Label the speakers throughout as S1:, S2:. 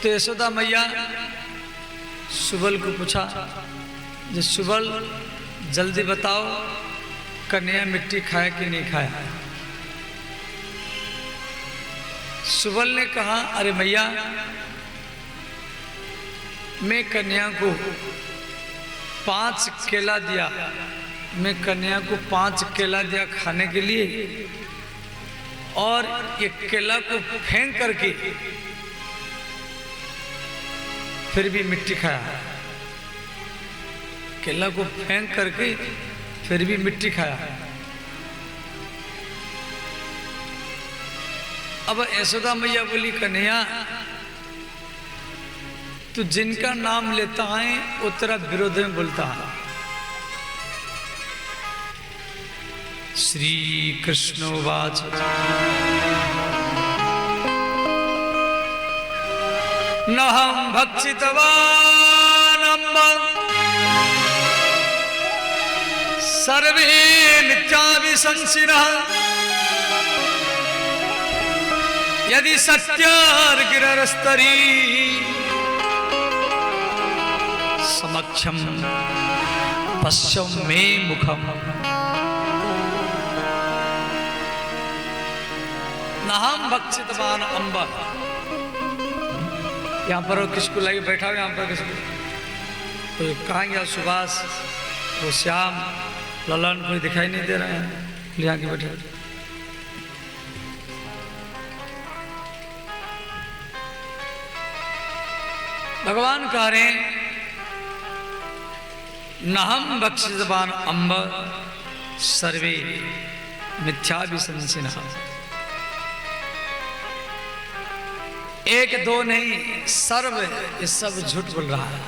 S1: तो यशोदा मैया सुबल को पूछा, जो सुबल जल्दी बताओ कन्हैया मिट्टी खाया कि नहीं खाया। सुबल ने कहा, अरे मैया, मैं कन्हैया को 5 केला दिया, मैं कन्हैया को 5 केला दिया खाने के लिए, और ये केला को फेंक करके फिर भी मिट्टी खाया। केला को फेंक करके फिर भी मिट्टी खाया। अब यशोदा मैया बोली, कन्हैया तू जिनका नाम लेता है वो तेरा विरोध में बोलता है। श्री कृष्णोवाच नहं भक्षितवान् अम्ब सर्वे मिथ्याभिशंसिनः यदि सत्यार्गिरस्तरी समक्षम पश्यम मे मुखम। नहं भक्षितवान् अम्ब, यहाँ पर किसको लाइए बैठा हो, यहाँ पर किसको तो कहाँ गया सुभाष, वो श्याम, ललन, कोई दिखाई नहीं दे रहा है, यहाँ के बैठे। भगवान कह रहे हैं, नहं भक्षितवान् अम्ब सर्वे मिथ्याभिशंसिनः। एक दो नहीं, सर्व, ये सब झूठ बोल रहा है।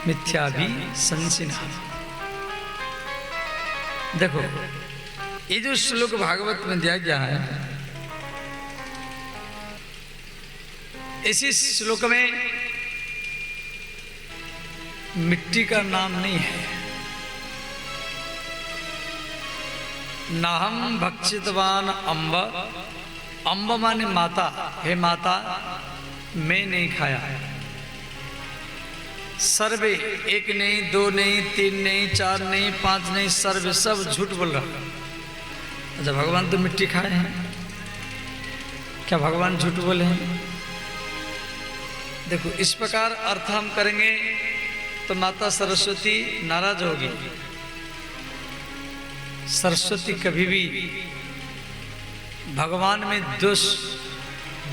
S1: मिथ्याभिशंसिनः। देखो ये जो श्लोक भागवत में दिया गया है, इसी श्लोक में मिट्टी का नाम नहीं है। नाहं भक्षितवान् अम्ब, अम्ब माने माता, हे माता मैं नहीं खाया। सर्वे, एक नहीं, दो नहीं, 3 नहीं, 4 नहीं, 5 नहीं, सर्वे, सब झूठ बोल रहा। अच्छा भगवान तो मिट्टी खाए हैं, क्या भगवान झूठ बोले हैं? देखो इस प्रकार अर्थ हम करेंगे तो माता सरस्वती नाराज होगी। सरस्वती कभी भी भगवान में दोष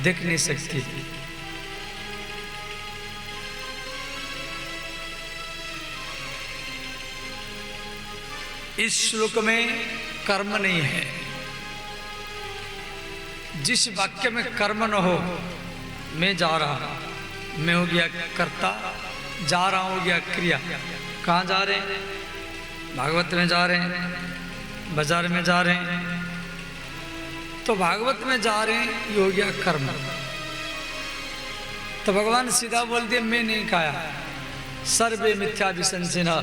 S1: देख नहीं सकती। इस श्लोक में कर्म नहीं है। जिस वाक्य में कर्म न हो, मैं जा रहा, मैं हो गया कर्ता, जा रहा हो गया क्रिया। कहाँ जा रहे हैं? भागवत में जा रहे हैं, बाजार में जा रहे हैं, तो भागवत में जा रहे हैं, ये हो गया कर्म। तो भगवान सीधा बोल दिए मैं नहीं खाया। सर्वे मिथ्याभिशंसिनः,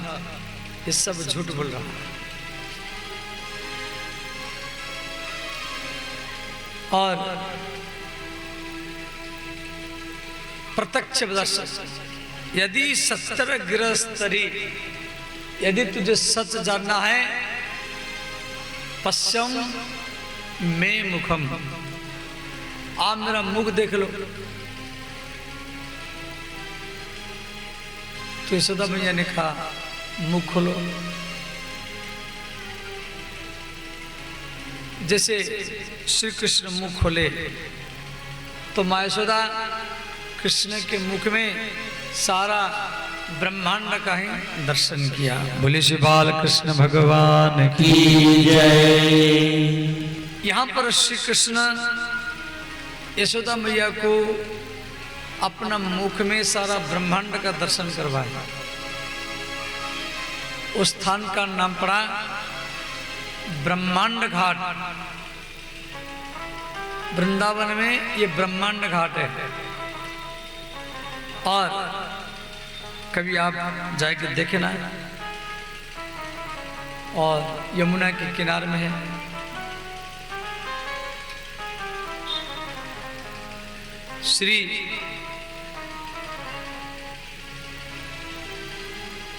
S1: ये सब झूठ बोल रहा है। और प्रत्यक्ष दर्शन, यदि सत्तर गिरस्तरी, यदि तुझे सच जानना है, पश्चिम में मुखम, आप मेरा मुख देख लो। तो यशोदा मैया ने कहा मुख खोलो। जैसे श्री कृष्ण मुख खोले तो माँ यशोदा कृष्ण के मुख में सारा ब्रह्मांड का ही दर्शन किया। बोले श्री बाल कृष्ण भगवान की जय। यहाँ पर श्री कृष्ण यशोदा मैया को अपना मुख में सारा ब्रह्मांड का दर्शन करवाया। उस स्थान का नाम पड़ा ब्रह्मांड घाट। वृंदावन में ये ब्रह्मांड घाट है। और कभी आप जाके देखे ना, और यमुना के किनारे में है। श्री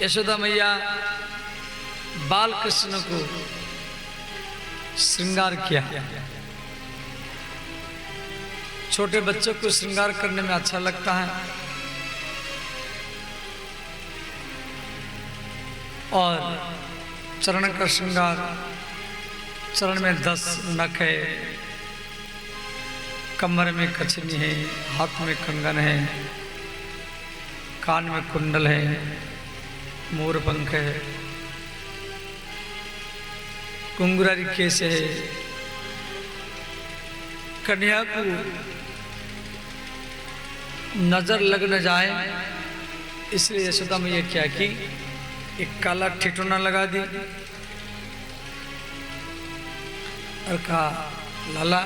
S1: यशोदा मैया बाल कृष्ण को श्रृंगार किया। छोटे बच्चों को श्रृंगार करने में अच्छा लगता है और चरण का श्रृंगार, चरण में 10 नख है, कमर में कछनी है, हाथ में कंगन है, कान में कुंडल है, मोर पंख है, घुंघरारी केस है। कन्या को नजर लग न जाए इसलिए यशोदा मैया क्या की, एक काला ठिठुना लगा दी और कहा लाला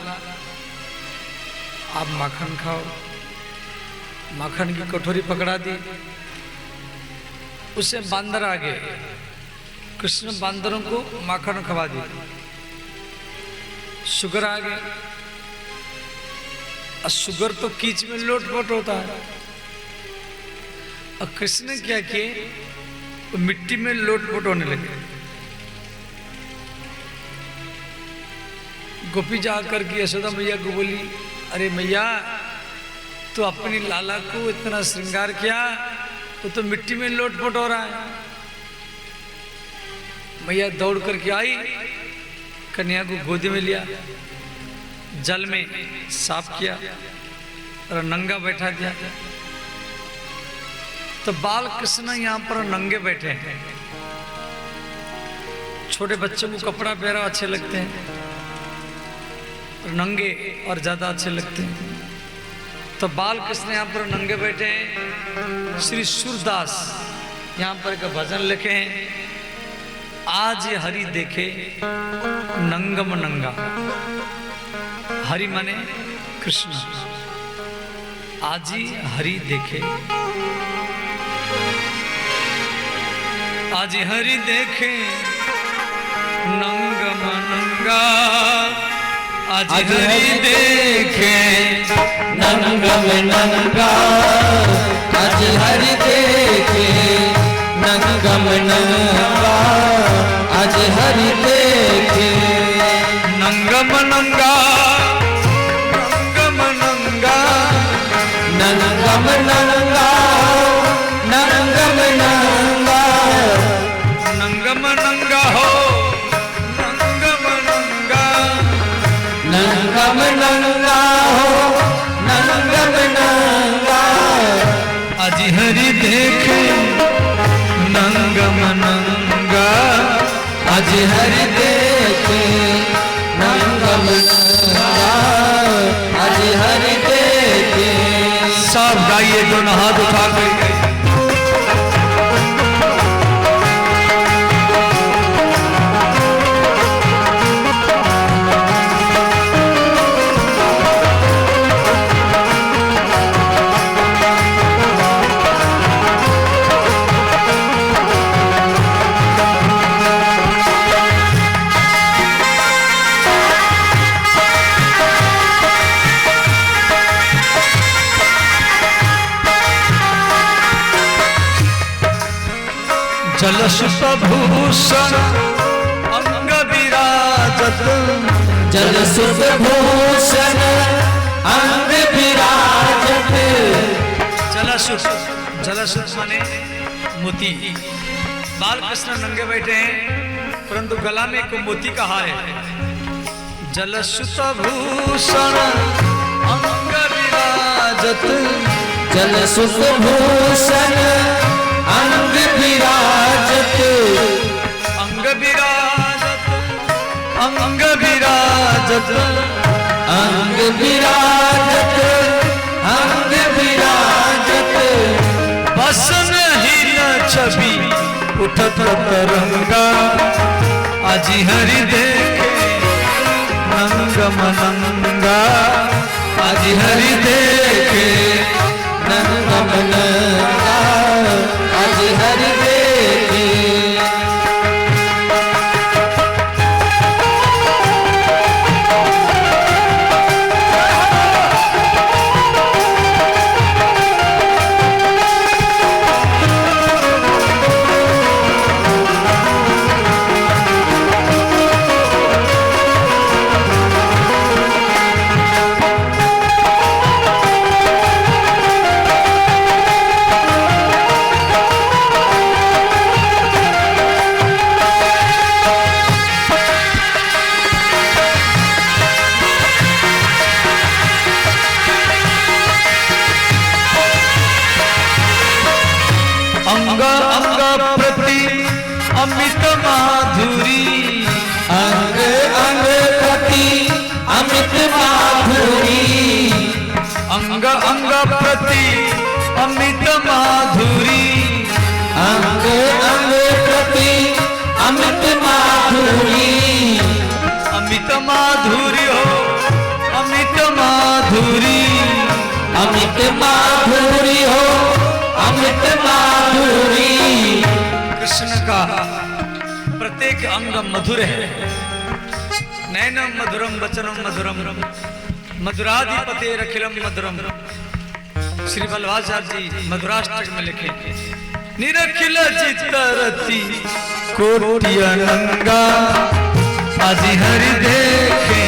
S1: आप माखन खाओ। माखन की कटोरी पकड़ा दी, उससे बांदर आ गए। कृष्ण बांदरों को माखन खवा दी, शुगर आ गए। और शुगर तो कीच में लोटपोट होता है और कृष्ण ने क्या किए, वो मिट्टी में लोटपोट होने लगे। गोपी जा करके यशोदा मैया को बोली, अरे मैया तो अपनी लाला को इतना श्रृंगार किया, वो तो मिट्टी में लोटपोट हो रहा है। मैया दौड़ करके आई, कन्या को गोदी में लिया, जल में साफ किया और नंगा बैठा दिया। तो बाल कृष्ण यहाँ पर नंगे बैठे हैं। छोटे बच्चों को कपड़ा पहरा अच्छे लगते हैं और नंगे और ज्यादा अच्छे लगते हैं। तो बाल कृष्ण यहाँ पर नंगे बैठे हैं। श्री सूरदास यहाँ पर एक भजन लिखे हैं, आज हरि देखे नंगम नंगा। हरि माने कृष्ण, आज ही हरि देखे, आज हरि देखे नंगम नंगा। आज हरि देखे
S2: नंगम नंगा, आज हरि देखे नंगम नंगा, आज हरि देखे
S1: नंगम नंगा, नंगम नंगा,
S2: नंगम नंगा, नंगम नंगा,
S1: नंगम नंगा हो, नंगम नंगा,
S2: नंगम नंगा हो, नंगम नंगा।
S1: आज हरि देखे नंगम नंगा,
S2: आज हरि देखे नंगम नंगा, आज हरि देखे।
S1: सब गाइए दोनों हाथ उठा कर। जलसुतभूषण अंग विराजत,
S2: जलसुतभूषण अंग विराजत।
S1: जलसुत, जलसुत माने मोती। बाल कृष्ण नंगे बैठे हैं परंतु गला में एक मोती का हार है। जलसुतभूषण अंग विराजत,
S2: जलसुतभूषण अंग विराजत,
S1: अंग विराजत, अंग विराजत,
S2: अंग विराजत, अंग विराजत।
S1: बसन ही न छवि उठत तरंगा। आज हरि देखे नंगम नंगा, आज हरि देखे
S2: नंगम नंगा, आज हरि देखे।
S1: अंग अंग प्रति अमित माधुरी,
S2: अंग अंग प्रति अमित माधुरी,
S1: अमित माधुरी हो अमित माधुरी,
S2: अमित माधुरी हो अमित माधुरी।
S1: कृष्ण का प्रत्येक अंग मधुर है। नैनम मधुरम वचनम मधुरम मधुराधिपतेरखिलम मधुरम। श्री बल्लभाचार्य जी मधुराष्टक में लिखे, निरखिल चित्तरति कोटि अनंगा, अजि हरि देखे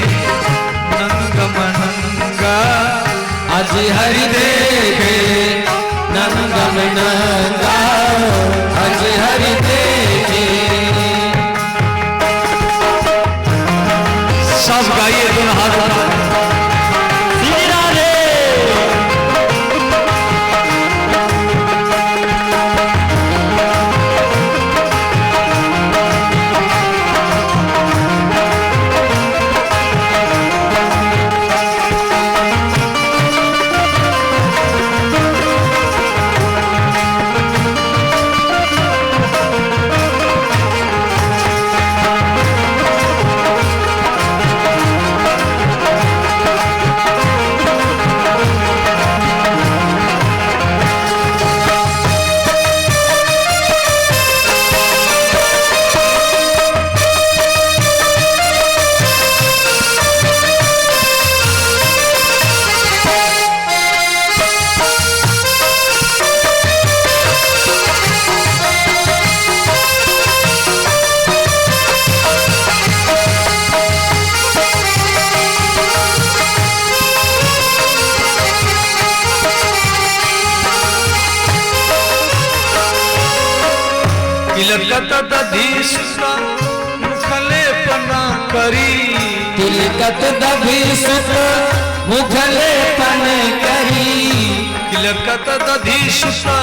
S1: नंगम नंगा,
S2: अजि हरि देखे नंगम नंगा, अजि हरि देखे।
S1: सब गाइए दोनों हाथ उठा। तिलकत दधीसुता मुखलेपना करी,
S2: तिलकत दधीसुत मुखलेपन करी,
S1: तिलकत दधीसुता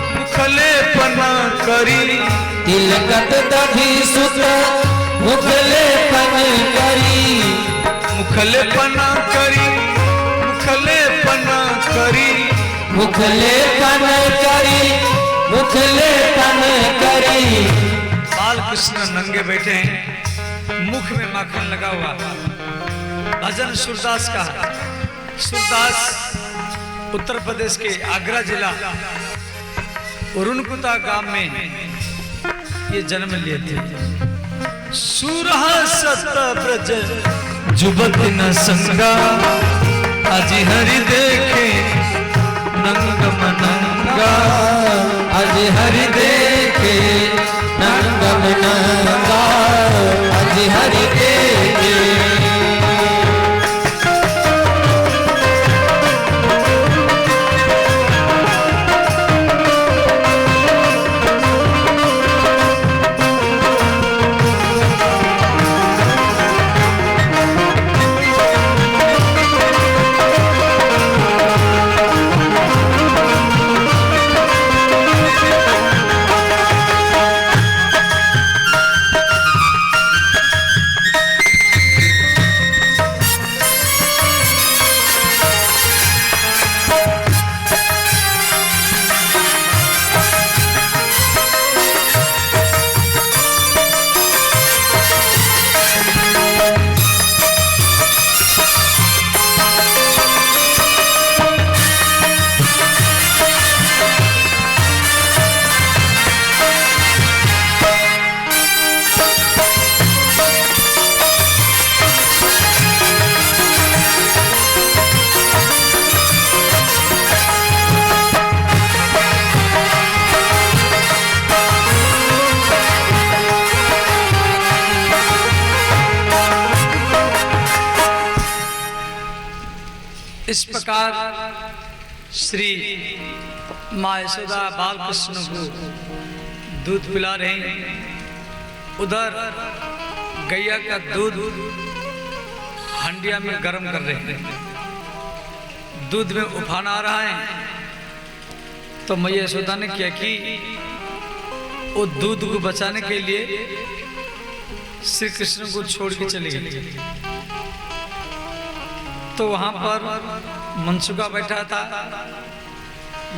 S1: मुखलेपना करी,
S2: तिलकत दधीसुत मुखलेपन करी,
S1: मुखलेपना करी, मुखलेपना करी,
S2: मुखलेपन करी, मुखलेपन करी।
S1: बाल कृष्ण नंगे बैठे हैं, मुख में माखन लगा हुआ। भजन सूरदास का। सूरदास उत्तर प्रदेश के आगरा जिला उरुनकुता गांव में ये जन्म लिए थे। सूरह सत ब्रज जुबत न संगा, अजि हरि देखे नंगम नंगा,
S2: अजि हरि देखे नंगम नंगा, अजि हरि देखे।
S1: इस प्रकार श्री माँ यशोदा बाल कृष्ण को दूध पिला रहे हैं। उधर गैया का दूध हंडिया में गर्म कर रहे हैं। दूध में उफान आ रहा है तो मैया यशोदा ने क्या कि वो दूध को बचाने के लिए श्री कृष्ण को छोड़ के चले गए। तो वहां पर मनसुखा बैठा था।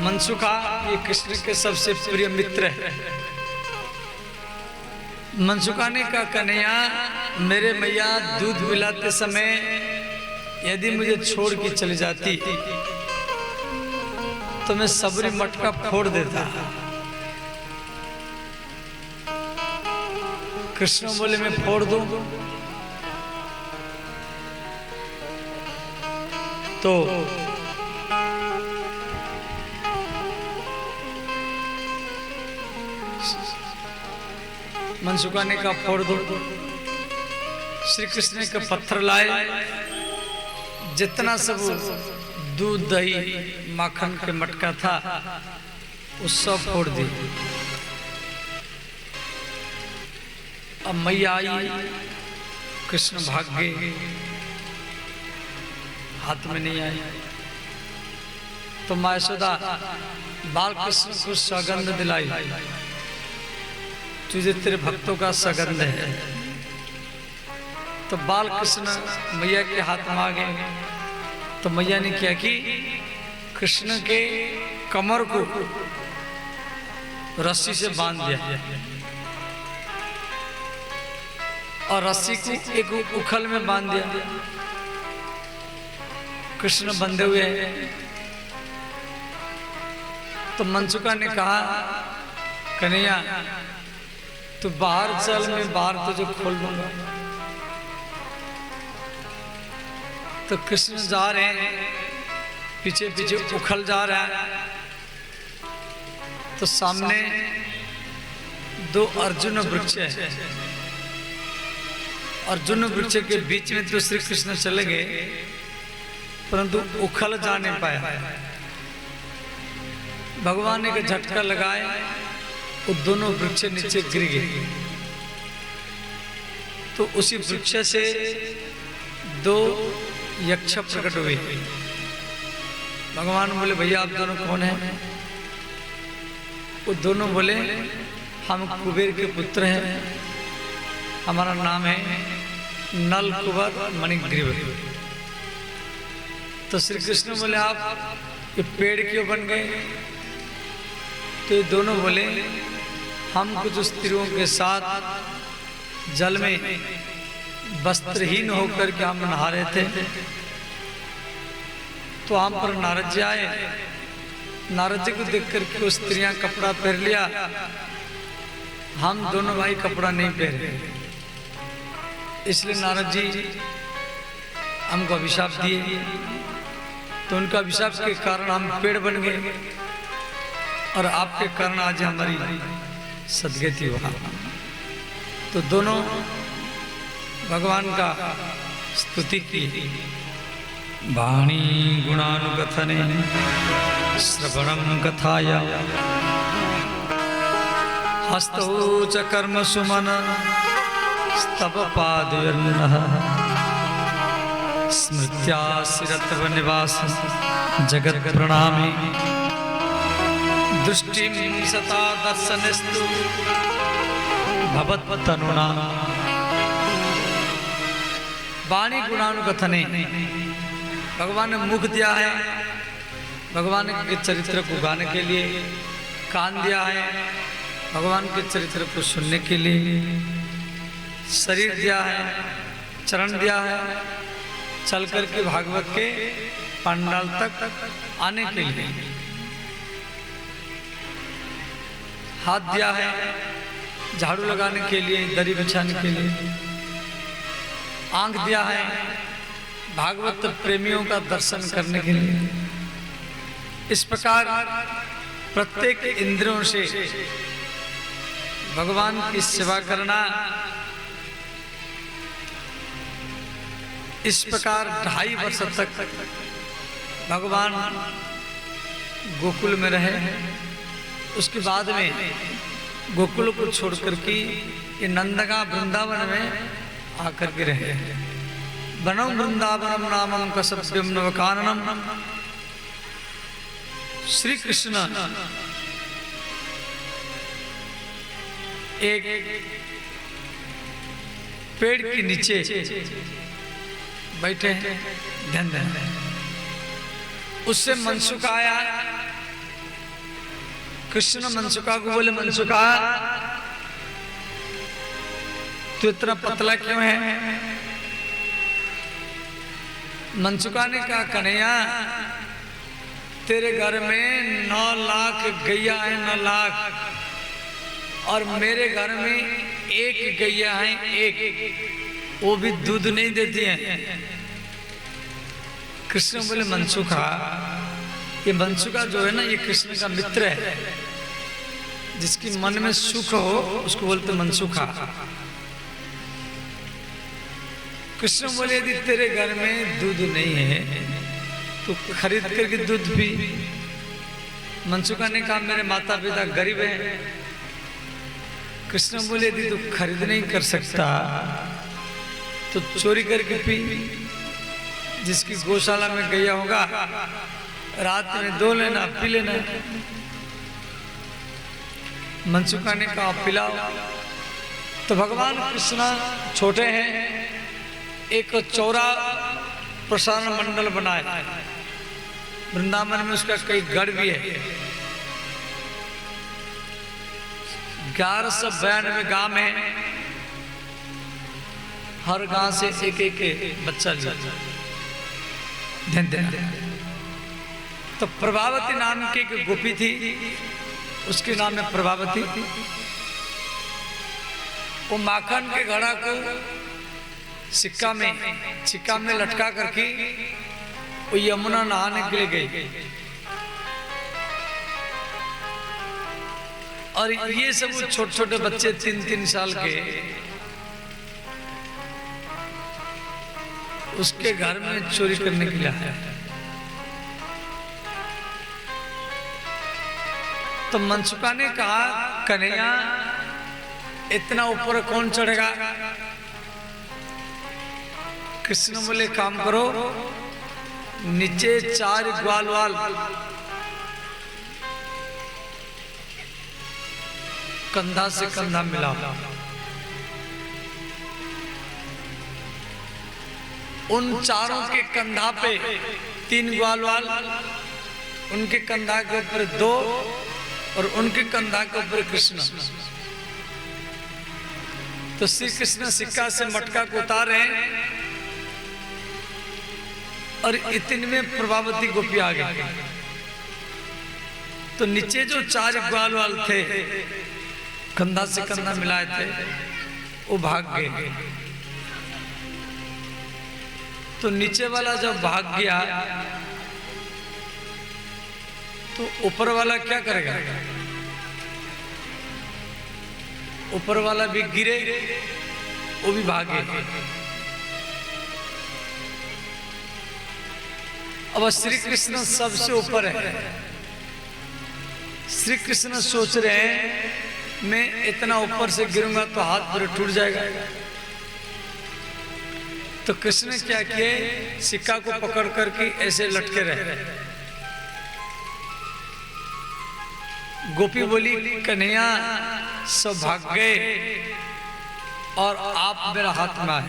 S1: मनसुखा ये कृष्ण के सबसे प्रिय मित्र है। मनसुखा ने कहा, कन्हैया मेरे मैया दूध पिलाते समय यदि मुझे छोड़ के चली जाती तो मैं सबरी मटका फोड़ देता। कृष्ण बोले, मैं फोड़ दूं? तो मनसुखा ने कहा, फोड़ दो। श्री कृष्ण ने कहा, पत्थर लाए, जितना सब दूध दही माखन के मटका था वो सब फोड़ दी। अब मैया आई, कृष्ण भाग गए, हाथ में नहीं आई। तो माँ यशोदा बाल कृष्ण को सौगंध दिलाई, तुझे तेरे भक्तों का सगंध है। तो बाल कृष्ण मैया के हाथ में आ गए। तो मैया ने क्या कि कृष्ण के कमर को रस्सी से बांध दिया और रस्सी को एक उखल में बांध दिया। कृष्ण बंधे हुए हैं। तो मनसुखा ने कहा, कन्हैया तू बाहर चल, मैं बाहर तुझे खोल दूंगा। तो कृष्ण जा रहे हैं, पीछे पीछे उखल जा रहा है। तो सामने दो अर्जुन वृक्ष है। अर्जुन वृक्ष के बीच में तो श्री कृष्ण चले गए, परंतु उखल जा नहीं पाया। भगवान ने एक झटका लगाए, वो दोनों वृक्ष नीचे गिर गए। तो उसी वृक्ष से दो यक्ष प्रकट हुए। भगवान बोले, भैया आप दोनों कौन हैं? वो दोनों बोले, हम कुबेर के पुत्र हैं, हमारा नाम है नल कुबर मणिग्रीव। तो श्री कृष्ण बोले, आप ये पेड़ क्यों बन गए? तो ये दोनों बोले, हम कुछ स्त्रियों के साथ जल में वस्त्रहीन होकर के हम नहा रहे थे। तो हम पर नारद जी आए। नारद जी को देख करके वो स्त्रियां कपड़ा पहन लिया, हम दोनों भाई कपड़ा नहीं पहने। इसलिए नारद जी हमको अभिशाप दिए। तो उनका अभिशाप के कारण हम पेड़ बन गए और आपके कारण आज हमारी सदगति हुआ। तो दोनों भगवान का स्तुति की। वाणी गुणानुकथने श्रवणं कथाया हस्तौ च कर्म सुमन स्तव पादयोर्नः स्मृत्या शिरतव निवास जगत प्रणामी दृष्टिं सता दर्शनस्तु भवत्तनुना। वाणी गुणानुकथने, भगवान ने मुख दिया है भगवान के चरित्र को गाने के लिए, कान दिया है भगवान के चरित्र को सुनने के लिए, शरीर दिया है, चरण दिया है चल करके भागवत के पंडाल तक आने के लिए, हाथ दिया है झाड़ू लगाने के लिए, दरी बिछाने के लिए, आंख दिया है भागवत प्रेमियों का दर्शन करने के लिए। इस प्रकार प्रत्येक इंद्रियों से भगवान की सेवा करना, इस प्रकार 2.5 वर्ष तक भगवान गोकुल में रहे। उसके बाद में गोकुल को छोड़ करके ये नंदगा वृंदावन में आकर के रहे। वनम वृंदावनम नामम कसभ्यम नवकाननम। श्री कृष्ण एक पेड़ के नीचे बैठे हैं, ध्यान दें। उससे मनसुखा आया, कृष्ण मनसुखा को बोले, मनसुखा तू इतना पतला क्यों है? मनसुखा ने कहा, कन्हैया तेरे घर में 9 लाख गैया है, 9 लाख, और मेरे घर में 1 गैया है, 1, वो भी दूध नहीं देती है। कृष्ण बोले, मनसुखा, ये मनसुखा जो है ना, ये कृष्ण का मित्र है, जिसकी मन में सुख हो उसको बोलते मनसुखा। कृष्ण बोले, यदि तेरे घर में दूध नहीं है तो खरीद करके दूध पी। मनसुखा ने कहा, मेरे माता पिता गरीब हैं। कृष्ण बोले, यदि तू खरीद नहीं कर सकता तो चोरी करके पी। जिसकी गौशाला में गैया होगा, रात में 2 लेना, पी लेना। मनसुखा ने कहा, पिलाओ। तो भगवान कृष्ण छोटे हैं, एक चौरा प्रसारण मंडल बनाए वृंदावन में, उसका कई गढ़ भी है। 1192 गांव में, हर गांव से एक बच्चा लिया। ध्यान देना। तो प्रभावती नाम की एक गोपी थी, उसके नाम है प्रभावती। वो माखन के घड़ा को सिक्का में लटका करके वो यमुना नहाने के लिए गई। और ये सब छोटे छोटे बच्चे 3-3 साल के उसके घर में चोरी करने के लिए आए। तो मनसुखा ने कहा, कन्हैया इतना ऊपर कौन चढ़ेगा? कृष्ण बोले, काम करो, नीचे 4 ग्वाल वाल कंधा से कंधा मिलाओ। उन चारों के कंधा पे 3 ग्वाल वाल, उनके कंधा के ऊपर 2 और उनके कंधा के ऊपर कृष्ण। तो श्री कृष्ण सिक्का से मटका को उतारे और इतने में प्रभावती गोपी आ गई। तो नीचे जो 4 ग्वाल वाल थे, कंधा से कंधा मिलाए थे, वो भाग गए। तो नीचे वाला जब भाग गया तो ऊपर वाला क्या करेगा? ऊपर वाला भी गिरे, वो भी भागे। अब श्री कृष्ण सबसे ऊपर है। श्री कृष्ण सोच रहे हैं, मैं इतना ऊपर से गिरूंगा तो हाथ पूरे टूट जाएगा। तो कृष्ण ने क्या किए, सिक्का को पकड़ करके ऐसे लटके रहे। गोपी बोली, कन्हैया सब भाग गए और आप मेरा हाथ में आए।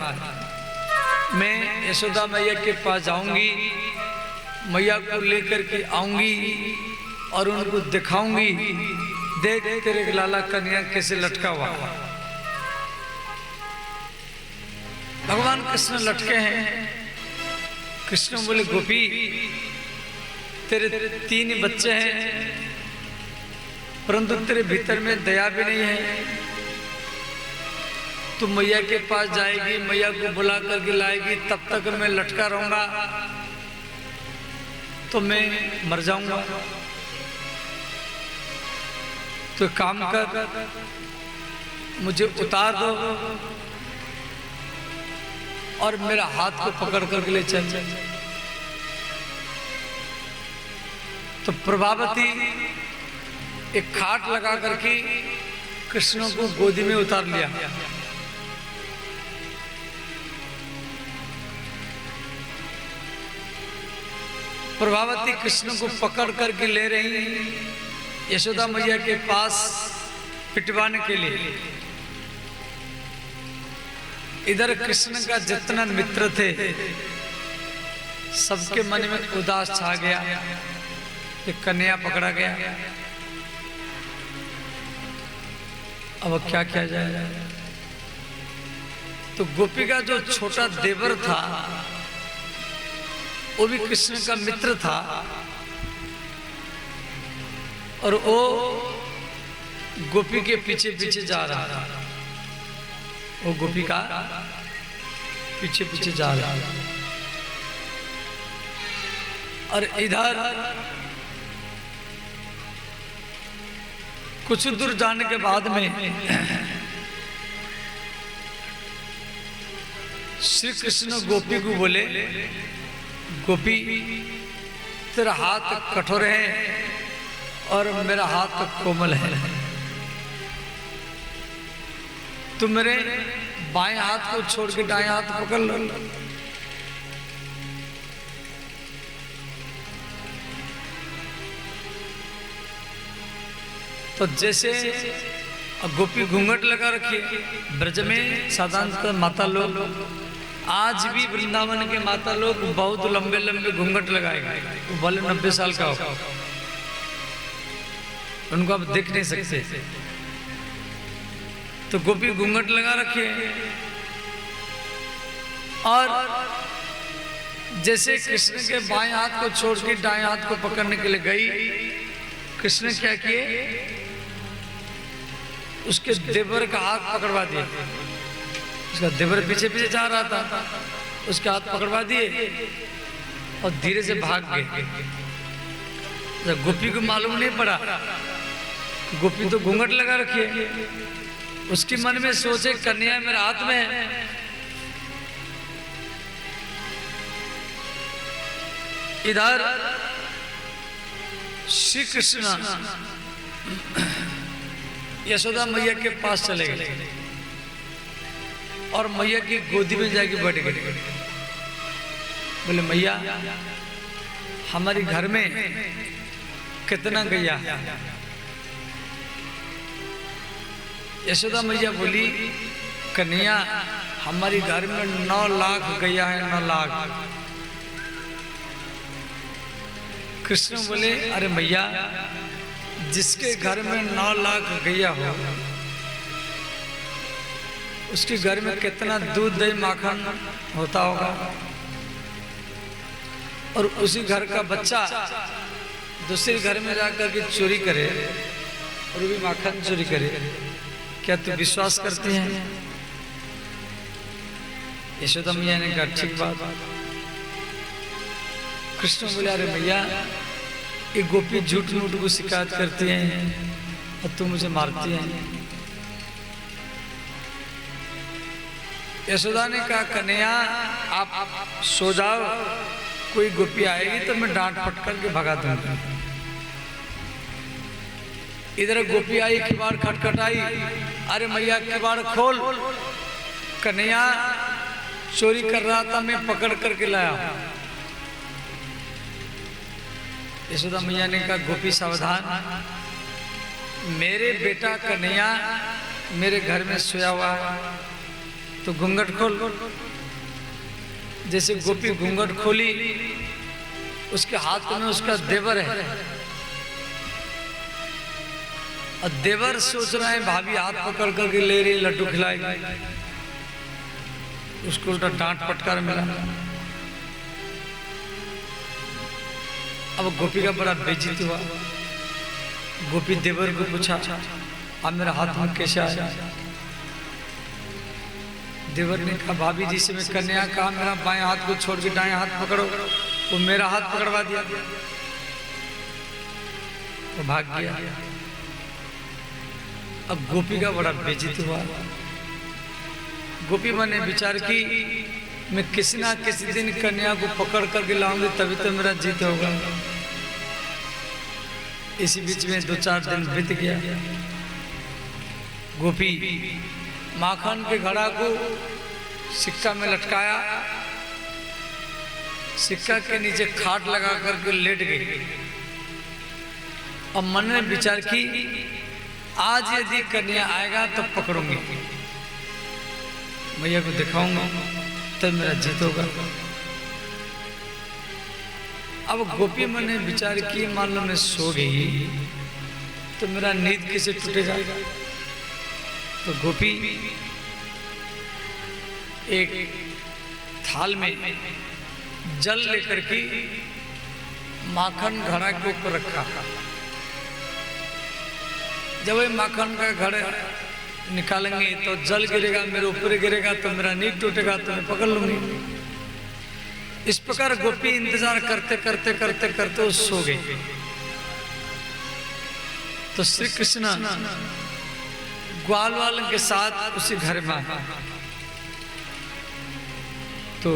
S1: मैं यशोदा मैया के पास जाऊंगी, मैया को लेकर के आऊंगी और उनको दिखाऊंगी, देख तेरे लाला कन्हैया कैसे लटका हुआ। भगवान कृष्ण लटके हैं। कृष्ण बोले, गोपी तेरे 3 बच्चे हैं, परंतु तेरे भीतर में दया भी नहीं है। तू मैया के पास जाएगी, मैया को बुला करके लाएगी, तब तक मैं लटका रहूंगा तो मैं मर जाऊंगा। तो काम कर, मुझे उतार दो और मेरा हाथ को पकड़ करके ले चल। तो प्रभावती एक खाट लगा करके कृष्ण को गोदी में उतार लिया। प्रभावती कृष्ण को पकड़ करके ले रही यशोदा मैया के पास पिटवाने के लिए। इधर कृष्ण का जितना मित्र थे सबके मन में उदास छा गया कि कन्या पकड़ा गया। अब क्या किया जाए? तो गोपी का जो छोटा देवर था वो भी कृष्ण का मित्र था और वो गोपी के पीछे पीछे जा रहा था। वो गोपी का पीछे पीछे जा रहा था और इधर कुछ दूर जाने के बाद में श्री कृष्ण गोपी को बोले, गोपी तेरा हाथ कठोर है और मेरा हाथ कोमल है, तुम मेरे बाएं हाथ को छोड़ के दाएं हाथ पकड़ लो। तो जैसे गोपी घूंघट लगा रखी ब्रज में, साधारणतः माता लोग, आज भी वृंदावन के माता लोग बहुत लंबे लंबे घूंघट लगाएंगे, वो भले 90 साल का हो, उनको आप देख नहीं सकते। तो गोपी घूंघट लगा रखे और जैसे कृष्ण के बाएं हाथ को छोड़ के दाएं हाथ को पकड़ने के लिए गई, कृष्ण क्या किए, उसके देवर का हाथ पकड़वा दिए। उसका देवर पीछे पीछे जा रहा था, उसके हाथ पकड़वा दिए और धीरे से भाग गए। गोपी को मालूम नहीं पड़ा, गोपी तो घूंघट लगा रखी है। उसके मन में सोचे कन्या मेरे हाथ में है। इधर श्री कृष्ण यशोदा मैया के पास चले गए और मैया की गोदी में जाके बैठ गए। बोले मैया हमारे घर में कितना गैया है? यशोदा मैया बोली, कन्या हमारे घर में 9 लाख गैया है, 9 लाख। कृष्ण बोले, अरे मैया जिसके घर में 9 लाख गैया हो उसके घर में कितना दूध दही माखन होता होगा, और उसी घर का बच्चा दूसरे घर में जाकर के चोरी करे और भी माखन चोरी करे, क्या तू विश्वास करती हैं? यशोदा मैया ने कहा ठीक बात। कृष्ण बोले, अरे मैया ये गोपी झूठ मूठ को शिकायत करती हैं और तुम मुझे मारती हैं। यशोदा ने कहा, कन्हैया आप सो जाओ, कोई गोपी आएगी तो मैं डांट फटकार के भगा दूंगा। इधर गोपी आई, किवाड़ खटखटाई, अरे मैया किवाड़ खोल, कन्हैया चोरी कर रहा था, मैं पकड़ करके लाया। यशोदा मैया ने कहा, गोपी सावधान, मेरे बेटा कन्हैया मेरे घर में सोया हुआ है, तो घूंघट खोल। जैसे गोपी घूंघट खोली, उसके हाथ में उसका देवर है और देवर सोच रहा है भाभी हाथ पकड़ करके ले रही, लड्डू खिलाएगी, उसको उल्टा डांट फटकार मिला। अब गोपी का बड़ा बेइज्जती हुआ। गोपी देवर को पूछा, आप मेरा हाथ में कैसे आया? देवर ने कहा, भाभी जी से मैं कन्या कहा मेरा बाएं हाथ को छोड़ के दाएं हाथ पकड़ो, वो मेरा हाथ पकड़वा दिया, वो भाग गया। अब गोपी का बड़ा बेइज्जती हुआ। गोपी मन ने विचार की, मैं किसी ना किसी दिन कन्या को पकड़ करके लाऊंगी तभी तो मेरा जीत होगा। इसी बीच में 2-4 दिन बीत गया। गोपी माखन के घड़ा को सिक्का में लटकाया, सिक्का के नीचे खाट लगा करके लेट गई और मन ने विचार की, आज यदि कन्या आएगा तो पकड़ूंगी, मैया को दिखाऊंगा तब मेरा जीत होगा। अब गोपी मन ने विचार की, मान लो मैं सो गई तो मेरा नींद कैसे टूटेगा। तो गोपी एक थाल में जल लेकर के माखन घड़ा के ऊपर रखा। जब ये माखन का घड़ा निकालेंगे तो जल गिरेगा, मेरे ऊपर गिरेगा तो मेरा नींद टूटेगा, तो मैं पकड़ लूंगी। इस प्रकार गोपी इंतजार करते करते करते करते वो सो गई। तो श्री कृष्ण ग्वाल वालों के साथ उसी घर में आए। तो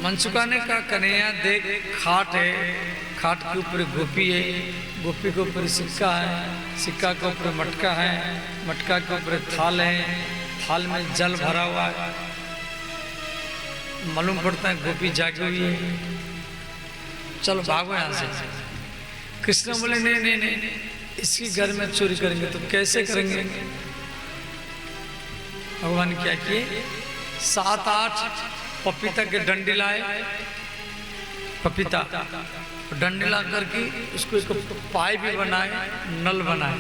S1: मनसुखा ने कहा, कन्हैया देख खाट है, खाट के ऊपर गोपी है, गोपी के ऊपर सिक्का है, सिक्का के ऊपर मटका है, मटका के ऊपर थाल है, थाल में जल भरा हुआ है। मालूम पड़ता है गोपी जागी हुई है, चलो भागो यहाँ से। कृष्ण बोले नहीं नहीं नहीं, इसकी घर में चोरी करेंगे। तो कैसे करेंगे। भगवान क्या किए, 7-8 पपीता के डंडी लाए, पपीता डंडी ला करके उसको इसको पाए भी बनाए, नल बनाए।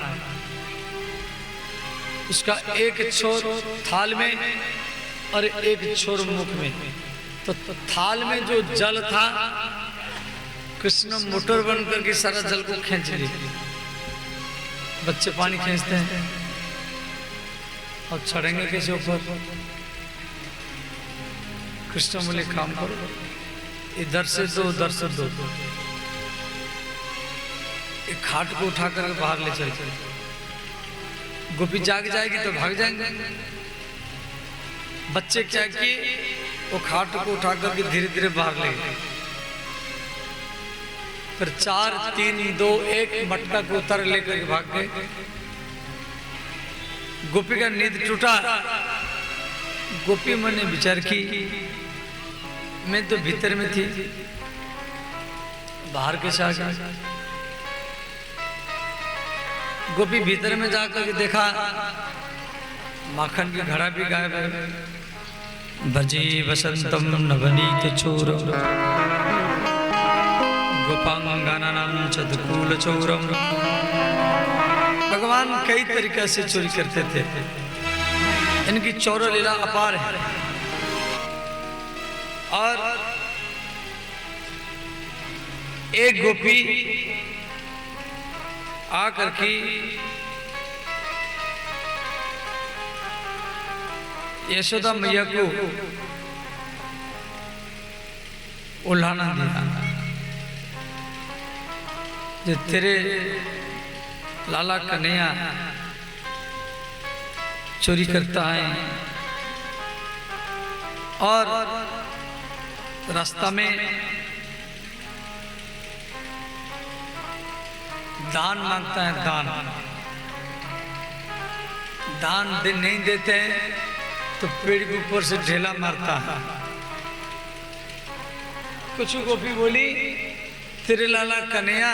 S1: उसका एक छोर थाल में और एक छोर मुख में। तो थाल में जो जल था, कृष्ण मोटर बन करके सारा जल को खींच लिए। बच्चे पानी खींचते हैं और चढ़ेंगे कैसे ऊपर। कृष्ण बोले काम करो, इधर से दो उधर से दो। एक खाट को उठा कर बाहर ले चलते। गोपी जाग जाएगी तो भाग जाएंगे। बच्चे क्या किए, वो खाट को उठा करके धीरे धीरे बाहर ले गए। फिर 4, 3, 2, 1 मटका को उतर लेकर भाग गए। गोपी का नींद टूटा। गोपी मन ने विचार की, मैं तो भीतर में थी, बाहर कैसे आ गया। गोपी भीतर में जाकर के देखा, माखन की घड़ा भी गायब है। भजे वसंतम नवनीत चोर गोपांगनानाम चतुकूल चोरम। भगवान कई तरीके से चोरी करते थे, इनकी चौर लीला अपार है। और एक गोपी आकर के यशोदा मैया को उल्हाना दिया, जो तेरे लाला कन्हैया चोरी करता है और रास्ता में दान मांगता है। दान नहीं देते हैं तो पेड़ के ऊपर से ढेला मारता है। कुछ गोपी बोली, तेरे लाला कन्हैया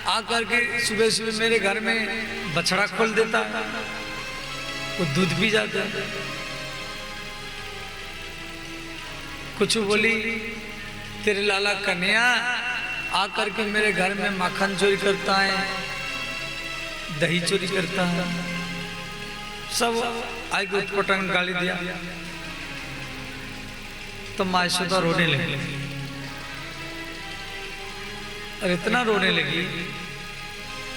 S1: आकर के सुबह सुबह मेरे घर में बछड़ा खोल देता है, वो दूध पी जाता है। कुछ बोली, तेरे लाला कन्हैया आकर के मेरे घर में माखन चोरी करता है, दही चोरी करता है। सब आई को उत्पटन गाली दिया। तो माँ यशोदा रोने लगी, और इतना रोने लगी,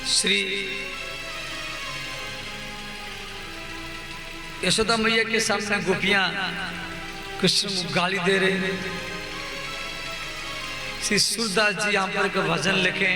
S1: श्री यशोदा मैया के सामने गोपियां कृष्ण को गाली दे रहे। श्री सूरदास जी यहाँ पर भजन लिखे।